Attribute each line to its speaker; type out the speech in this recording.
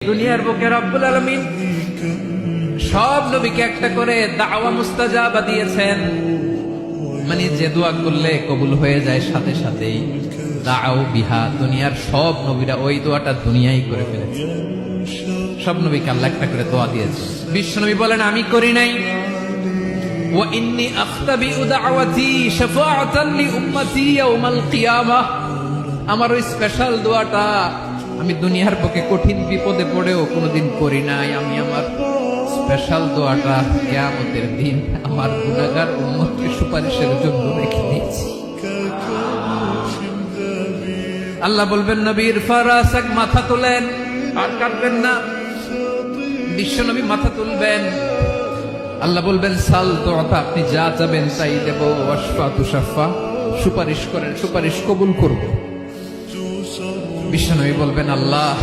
Speaker 1: দুনিয়ার বুকে রব্বুল আলামিন সব নবীকে একটা করে দাওয়া মুস্তাজাবা দিয়েছেন, মানে যে দোয়া করলে কবুল হয়ে যায় সাথে সাথেই। দাও বিহা, দুনিয়ার সব নবীরা ওই দোয়াটা দুনিয়ায় করে ফেলেছে। সব নবীকে আল্লাহ একটা করে দোয়া দিয়েছে। বিশ্বনবী বলেন আমি করি নাই। ওয়া ইন্নী আখতাবিউ দাওয়াতি শাফাআতান লি উম্মতি ইয়াউমাল কিয়ামাহ, আমার ওই স্পেশাল দোয়াটা আমি দুনিয়ার বুকে কঠিন বিপদে পড়েও কোনোদিন করি নাই। আমি আমার স্পেশাল দোয়াটা কিয়ামতের দিন আমার গুনাহগার উম্মতকে সুপারিশের জন্য রেখে দিয়েছি। আল্লাহ বলবেন নবীর ফারাসাক, মাথা তোলেন, আর কাটবেন না। বিশ্বনবী মাথা তুলবেন, আল্লাহ বলবেন সাল তোতা, আপনি যা চাবেন তাই দেব। ওয়াশফা তুশাফা, সুপারিশ করেন, সুপারিশ কবুল করব। বিশ্বনবী বলবেন আল্লাহ